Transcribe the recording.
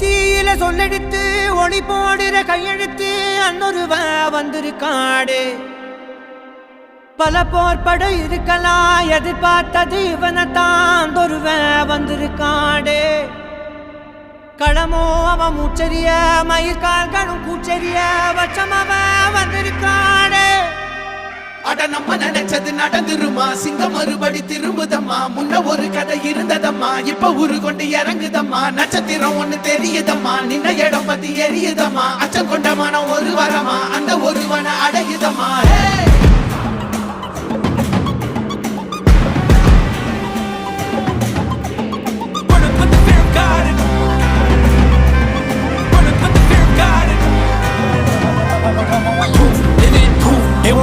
தீயில சொல்லெடுத்து ஒளி போடுற கையெழுத்து அன்னொருவ வந்திருக்காடு பல போர்பட இருக்கலாம் எதிர்பார்த்தது இவனைத்தான் ஒருவ வந்திருக்காடு களமோ அவன் மூச்சரிய மயிர்கால்களும் கூச்சரிய வச்சம் அவன் வந்திருக்காடு அட நம்ம நினைச்சது நடந்துருமா சிங்கம் மறுபடி திரும்புதம்மா முன்ன ஒரு கதை இருந்ததம்மா இப்ப ஊரு கொண்டு இறங்குதம்மா நட்சத்திரம் ஒண்ணு தெரியுதம்மா நின்ன இடம் பத்தி எரியுதம்மா அச்சம் கொண்ட மனம் ஒரு வரமா அந்த ஒருவனை அடையுதம்மா